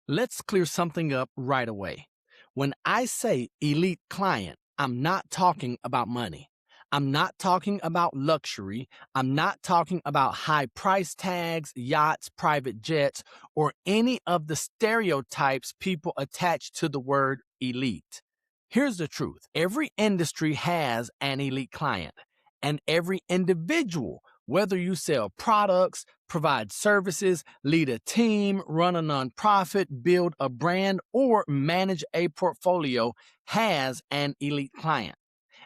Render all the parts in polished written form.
Let's clear something up right away. When I say elite client, I'm not talking about money. I'm not talking about luxury. I'm not talking about high price tags, yachts, private jets, or any of the stereotypes people attach to the word elite. Here's the truth. Every industry has an elite client, and every individual, whether you sell products, provide services, lead a team, run a nonprofit, build a brand, or manage a portfolio, has an elite client.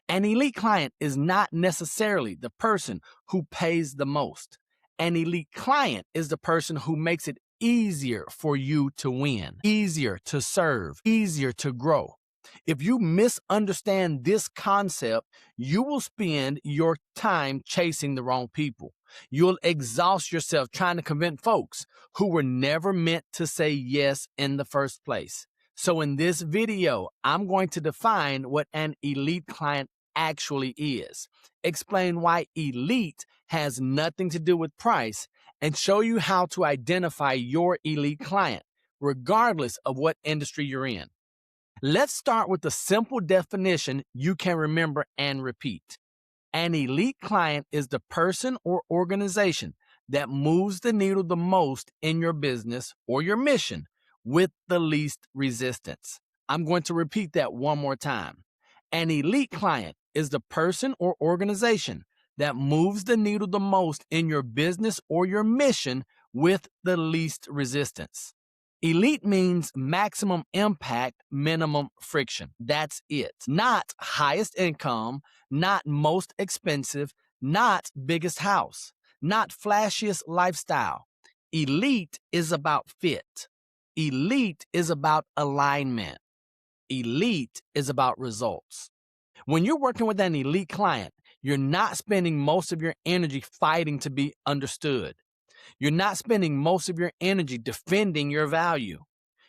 An elite client is not necessarily the person who pays the most. An elite client is the person who makes it easier for you to win, easier to serve, easier to grow. If you misunderstand this concept, you will spend your time chasing the wrong people. You'll exhaust yourself trying to convince folks who were never meant to say yes in the first place. So in this video, I'm going to define what an elite client actually is, explain why elite has nothing to do with price, and show you how to identify your elite client, regardless of what industry you're in. Let's start with a simple definition you can remember and repeat. An elite client is the person or organization that moves the needle the most in your business or your mission with the least resistance. I'm going to repeat that one more time. An elite client is the person or organization that moves the needle the most in your business or your mission with the least resistance. Elite means maximum impact, minimum friction. That's it. Not highest income, not most expensive, not biggest house, not flashiest lifestyle. Elite is about fit. Elite is about alignment. Elite is about results. When you're working with an elite client, you're not spending most of your energy fighting to be understood. You're not spending most of your energy defending your value.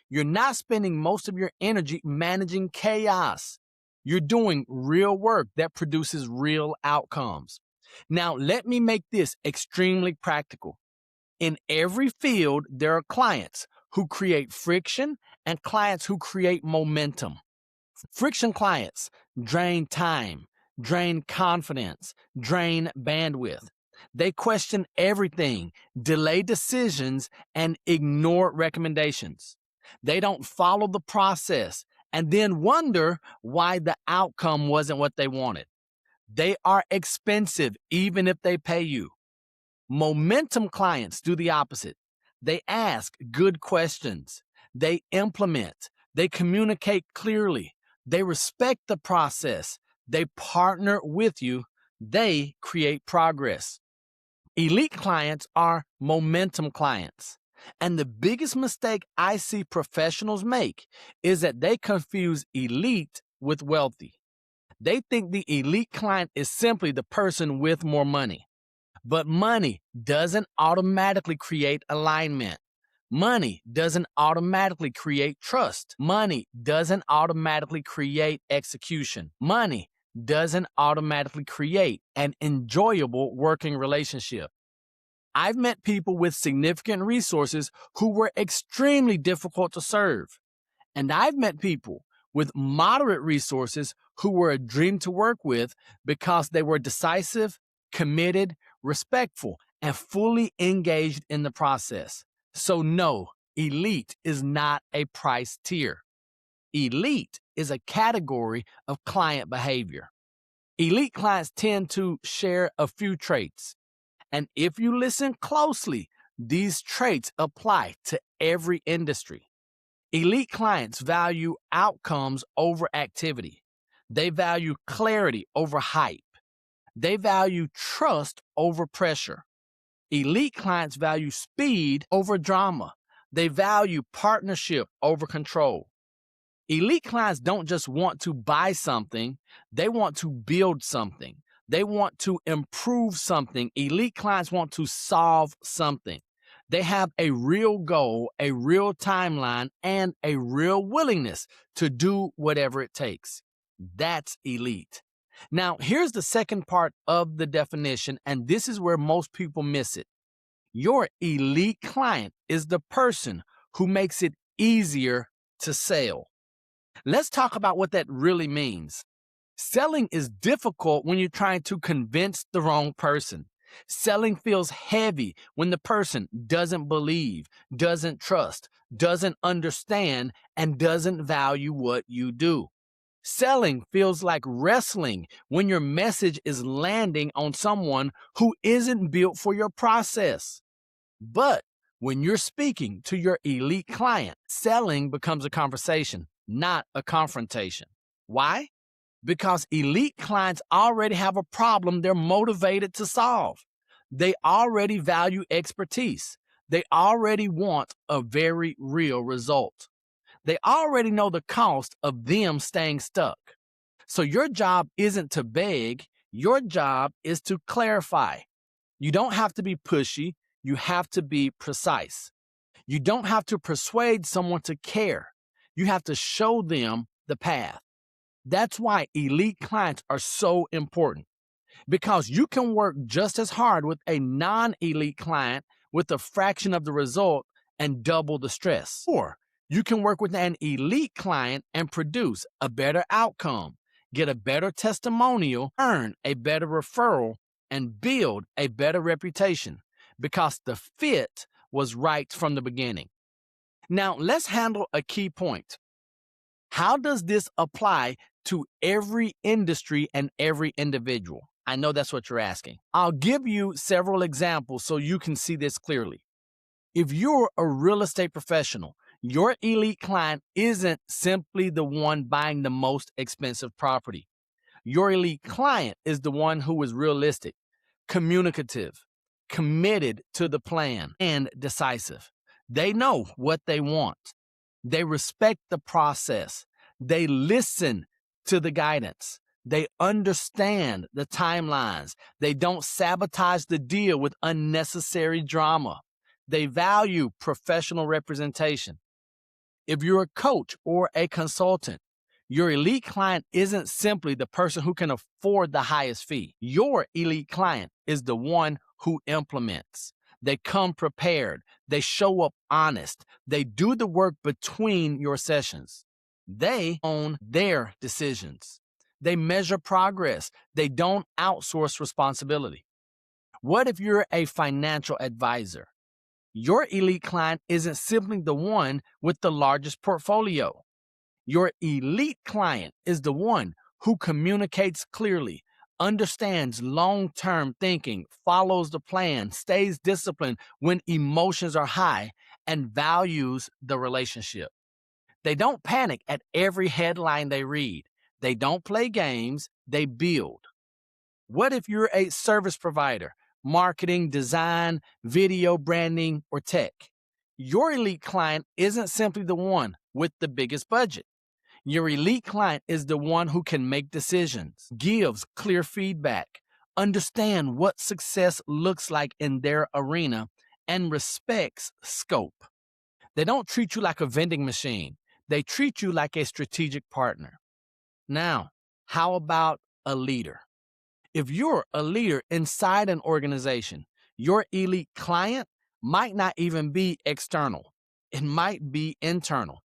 You're not spending most of your energy managing chaos. You're doing real work that produces real outcomes. Now, let me make this extremely practical. In every field, there are clients who create friction and clients who create momentum. Friction clients drain time, drain confidence, drain bandwidth. They question everything, delay decisions, and ignore recommendations. They don't follow the process and then wonder why the outcome wasn't what they wanted. They are expensive even if they pay you. Momentum clients do the opposite. They ask good questions. They implement. They communicate clearly. They respect the process. They partner with you. They create progress. Elite clients are momentum clients. And the biggest mistake I see professionals make is that they confuse elite with wealthy. They think the elite client is simply the person with more money. But money doesn't automatically create alignment. Money doesn't automatically create trust. Money doesn't automatically create execution. Money doesn't automatically create an enjoyable working relationship. I've met people with significant resources who were extremely difficult to serve. And I've met people with moderate resources who were a dream to work with because they were decisive, committed, respectful, and fully engaged in the process. So no, elite is not a price tier. Elite is a category of client behavior. Elite clients tend to share a few traits. And if you listen closely, these traits apply to every industry. Elite clients value outcomes over activity. They value clarity over hype. They value trust over pressure. Elite clients value speed over drama. They value partnership over control. Elite clients don't just want to buy something, they want to build something. They want to improve something. Elite clients want to solve something. They have a real goal, a real timeline, and a real willingness to do whatever it takes. That's elite. Now, here's the second part of the definition, and this is where most people miss it. Your elite client is the person who makes it easier to sell. Let's talk about what that really means. Selling is difficult when you're trying to convince the wrong person. Selling feels heavy when the person doesn't believe, doesn't trust, doesn't understand, and doesn't value what you do. Selling feels like wrestling when your message is landing on someone who isn't built for your process. But when you're speaking to your elite client, selling becomes a conversation, not a confrontation. Why? Because elite clients already have a problem they're motivated to solve. They already value expertise. They already want a very real result. They already know the cost of them staying stuck. So your job isn't to beg, your job is to clarify. You don't have to be pushy, you have to be precise. You don't have to persuade someone to care. You have to show them the path. That's why elite clients are so important, because you can work just as hard with a non-elite client with a fraction of the result and double the stress. Or you can work with an elite client and produce a better outcome, get a better testimonial, earn a better referral, and build a better reputation because the fit was right from the beginning. Now, let's handle a key point. How does this apply to every industry and every individual? I know that's what you're asking. I'll give you several examples so you can see this clearly. If you're a real estate professional, your elite client isn't simply the one buying the most expensive property. Your elite client is the one who is realistic, communicative, committed to the plan, and decisive. They know what they want. They respect the process. They listen to the guidance. They understand the timelines. They don't sabotage the deal with unnecessary drama. They value professional representation. If you're a coach or a consultant, your elite client isn't simply the person who can afford the highest fee. Your elite client is the one who implements. They come prepared. They show up honest. They do the work between your sessions. They own their decisions. They measure progress. They don't outsource responsibility. What if you're a financial advisor? Your elite client isn't simply the one with the largest portfolio. Your elite client is the one who communicates clearly, understands long-term thinking, follows the plan, stays disciplined when emotions are high, and values the relationship. They don't panic at every headline they read. They don't play games, they build. What if you're a service provider, marketing, design, video branding, or tech? Your elite client isn't simply the one with the biggest budget. Your elite client is the one who can make decisions, gives clear feedback, understand what success looks like in their arena, and respects scope. They don't treat you like a vending machine. They treat you like a strategic partner. Now, how about a leader? If you're a leader inside an organization, your elite client might not even be external. It might be internal.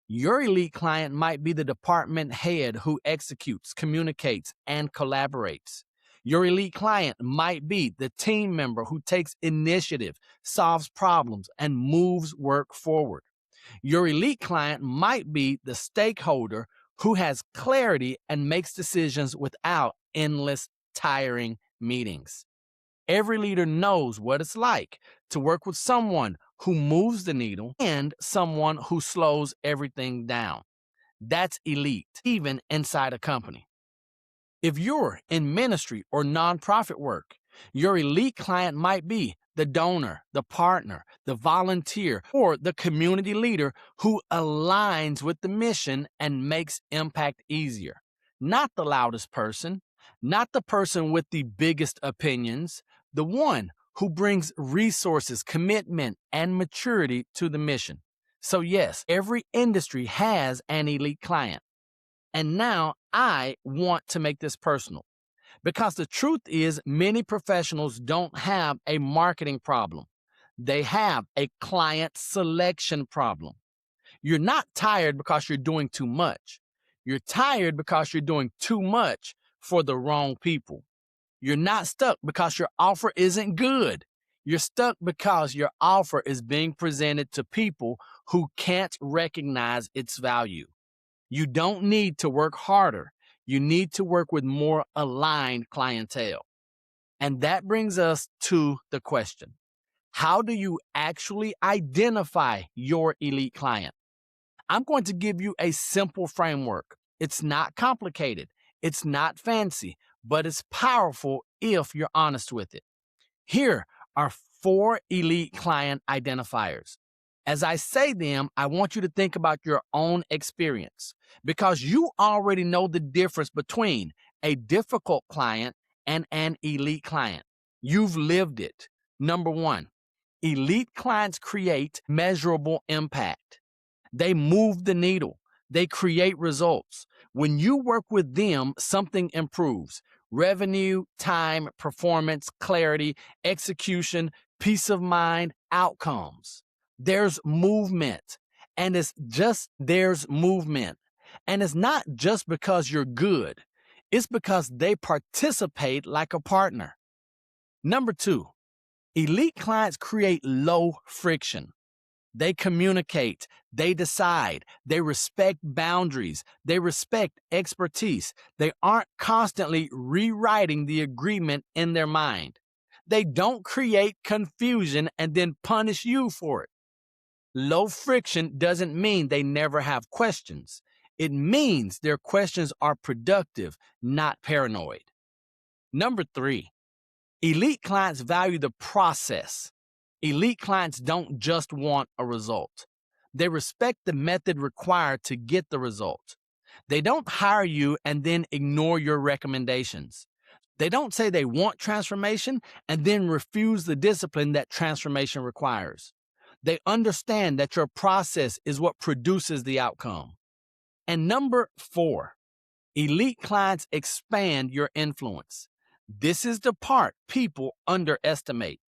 Your elite client might be the department head who executes, communicates, and collaborates. Your elite client might be the team member who takes initiative, solves problems, and moves work forward. Your elite client might be the stakeholder who has clarity and makes decisions without endless, tiring meetings. Every leader knows what it's like to work with someone who moves the needle and someone who slows everything down. That's elite, even inside a company. If you're in ministry or nonprofit work, your elite client might be the donor, the partner, the volunteer, or the community leader who aligns with the mission and makes impact easier. Not the loudest person, not the person with the biggest opinions, the one who brings resources, commitment, and maturity to the mission. So yes, every industry has an elite client. And now I want to make this personal, because the truth is many professionals don't have a marketing problem. They have a client selection problem. You're not tired because you're doing too much. You're tired because you're doing too much for the wrong people. You're not stuck because your offer isn't good. You're stuck because your offer is being presented to people who can't recognize its value. You don't need to work harder. You need to work with more aligned clientele. And that brings us to the question: how do you actually identify your elite client? I'm going to give you a simple framework. It's not complicated. It's not fancy, but it's powerful if you're honest with it. Here are 4 elite client identifiers. As I say them, I want you to think about your own experience, because you already know the difference between a difficult client and an elite client. You've lived it. Number 1, elite clients create measurable impact. They move the needle. They create results. When you work with them, something improves: revenue, time, performance, clarity, execution, peace of mind, outcomes. There's movement. There's movement. And it's not just because you're good. It's because they participate like a partner. Number 2, elite clients create low friction. They communicate, they decide, they respect boundaries, they respect expertise. They aren't constantly rewriting the agreement in their mind. They don't create confusion and then punish you for it. Low friction doesn't mean they never have questions. It means their questions are productive, not paranoid. Number 3, elite clients value the process. Elite clients don't just want a result. They respect the method required to get the result. They don't hire you and then ignore your recommendations. They don't say they want transformation and then refuse the discipline that transformation requires. They understand that your process is what produces the outcome. And number 4, elite clients expand your influence. This is the part people underestimate.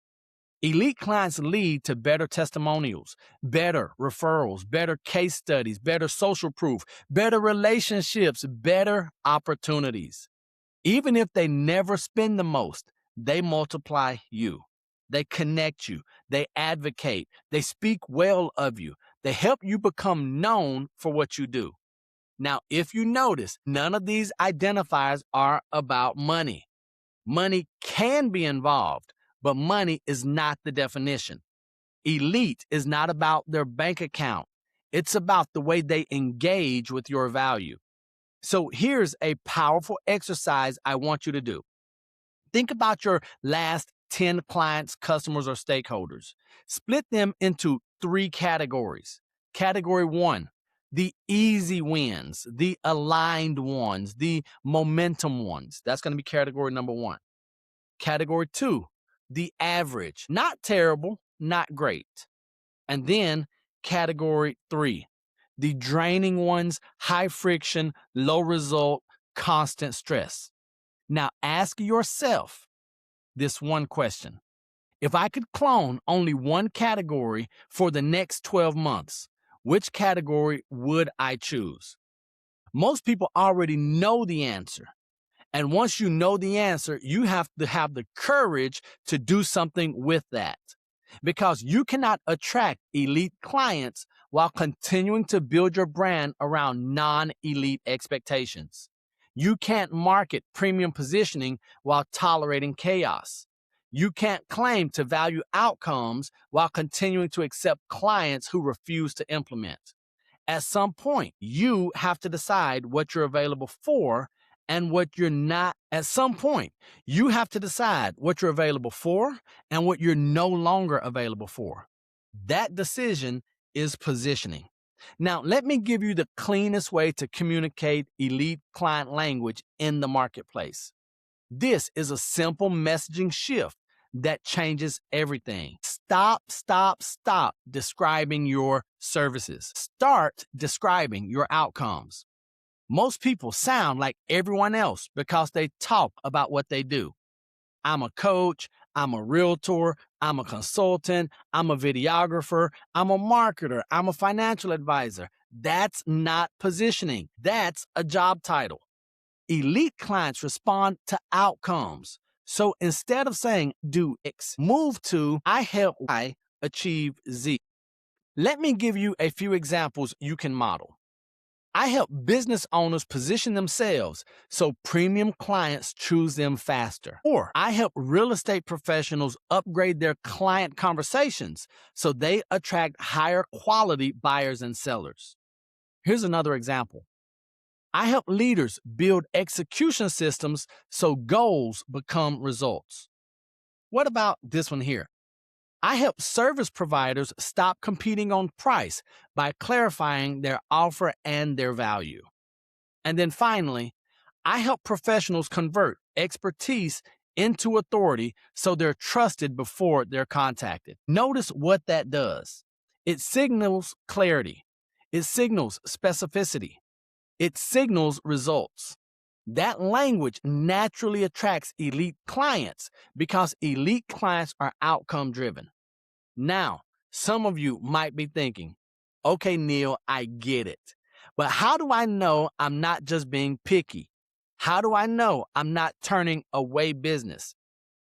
Elite clients lead to better testimonials, better referrals, better case studies, better social proof, better relationships, better opportunities. Even if they never spend the most, they multiply you. They connect you. They advocate. They speak well of you. They help you become known for what you do. Now, if you notice, none of these identifiers are about money. Money can be involved, but money is not the definition. Elite is not about their bank account. It's about the way they engage with your value. So here's a powerful exercise I want you to do. Think about your last 10 clients, customers, or stakeholders. Split them into 3 categories. Category 1, the easy wins, the aligned ones, the momentum ones. That's going to be category number 1. Category 2, the average, not terrible, not great. And then category 3, the draining ones, high friction, low result, constant stress. Now ask yourself this one question: if I could clone only one category for the next 12 months, which category would I choose? Most people already know the answer. And once you know the answer, you have to have the courage to do something with that. Because you cannot attract elite clients while continuing to build your brand around non-elite expectations. You can't market premium positioning while tolerating chaos. You can't claim to value outcomes while continuing to accept clients who refuse to implement. At some point, you have to decide what you're available for and what you're not. At some point, you have to decide what you're available for and what you're no longer available for. That decision is positioning. Now, let me give you the cleanest way to communicate elite client language in the marketplace. This is a simple messaging shift that changes everything. Stop describing your services. Start describing your outcomes. Most people sound like everyone else because they talk about what they do. I'm a coach, I'm a realtor, I'm a consultant, I'm a videographer, I'm a marketer, I'm a financial advisor. That's not positioning. That's a job title. Elite clients respond to outcomes. So instead of saying do X, move to I help Y achieve Z. Let me give you a few examples you can model. I help business owners position themselves so premium clients choose them faster. Or I help real estate professionals upgrade their client conversations so they attract higher quality buyers and sellers. Here's another example. I help leaders build execution systems so goals become results. What about this one here? I help service providers stop competing on price by clarifying their offer and their value. And then finally, I help professionals convert expertise into authority so they're trusted before they're contacted. Notice what that does. It signals clarity. It signals specificity. It signals results. That language naturally attracts elite clients because elite clients are outcome driven. Now, some of you might be thinking, okay, Neal, I get it. But how do I know I'm not just being picky? How do I know I'm not turning away business?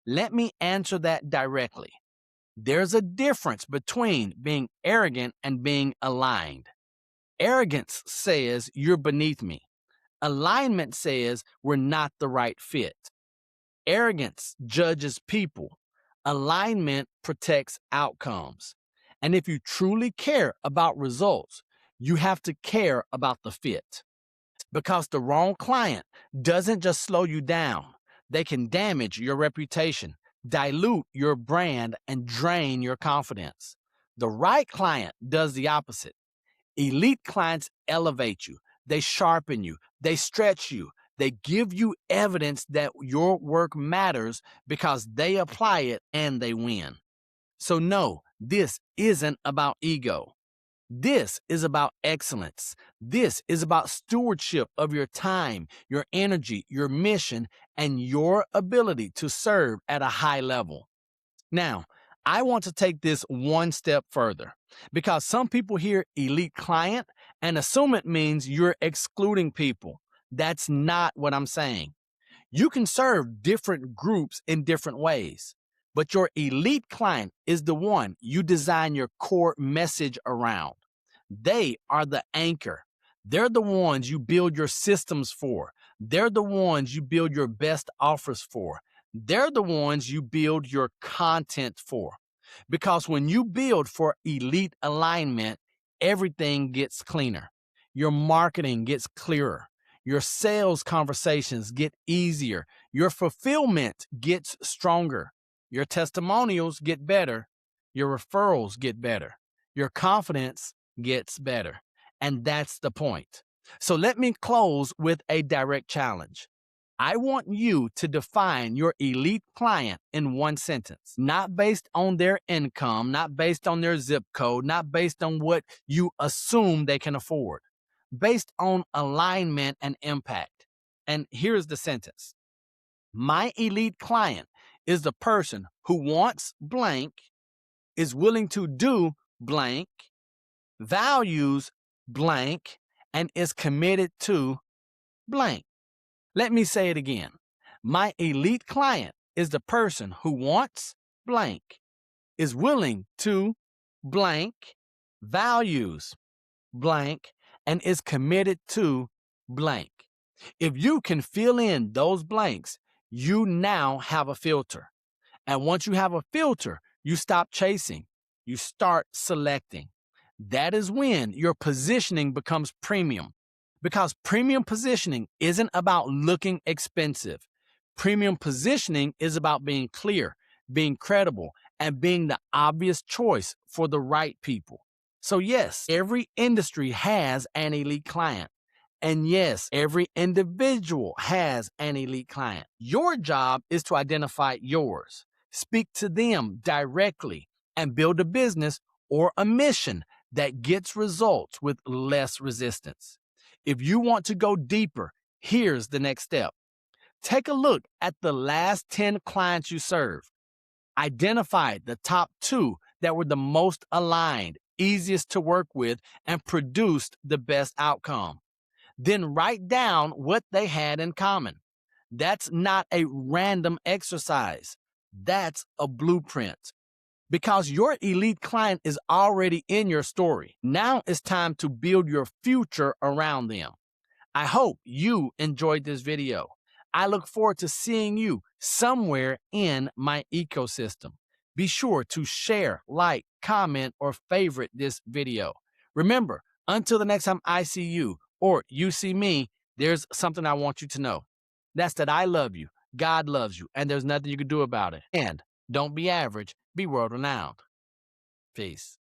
Let me answer that directly. There's a difference between being arrogant and being aligned. Arrogance says you're beneath me. Alignment says we're not the right fit. Arrogance judges people. Alignment protects outcomes. And if you truly care about results, you have to care about the fit. Because the wrong client doesn't just slow you down, they can damage your reputation, dilute your brand, and drain your confidence. The right client does the opposite. Elite clients elevate you, they sharpen you, they stretch you, they give you evidence that your work matters because they apply it and they win. So, no, this isn't about ego. This is about excellence. This is about stewardship of your time, your energy, your mission, and your ability to serve at a high level. Now, I want to take this one step further because some people hear elite client and assume it means you're excluding people. That's not what I'm saying. You can serve different groups in different ways, but your elite client is the one you design your core message around. They are the anchor. They're the ones you build your systems for. They're the ones you build your best offers for. They're the ones you build your content for. Because when you build for elite alignment, everything gets cleaner. Your marketing gets clearer. Your sales conversations get easier. Your fulfillment gets stronger. Your testimonials get better. Your referrals get better. Your confidence gets better. And that's the point. So let me close with a direct challenge. I want you to define your elite client in one sentence, not based on their income, not based on their zip code, not based on what you assume they can afford, based on alignment and impact. And here's the sentence. My elite client is the person who wants blank, is willing to do blank, values blank, and is committed to blank. Let me say it again. My elite client is the person who wants blank, is willing to blank, values blank, and is committed to blank. If you can fill in those blanks, you now have a filter. And once you have a filter, you stop chasing. You start selecting. That is when your positioning becomes premium. Because premium positioning isn't about looking expensive. Premium positioning is about being clear, being credible, and being the obvious choice for the right people. So yes, every industry has an elite client. And yes, every individual has an elite client. Your job is to identify yours, speak to them directly, and build a business or a mission that gets results with less resistance. If you want to go deeper, here's the next step. Take a look at the last 10 clients you served. Identify the top 2 that were the most aligned, easiest to work with, and produced the best outcome. Then write down what they had in common. That's not a random exercise. That's a blueprint. Because your elite client is already in your story. Now it's time to build your future around them. I hope you enjoyed this video. I look forward to seeing you somewhere in my ecosystem. Be sure to share, like, comment, or favorite this video. Remember, until the next time I see you or you see me, there's something I want you to know. That's that I love you, God loves you, and there's nothing you can do about it. And don't be average, be world renowned. Peace.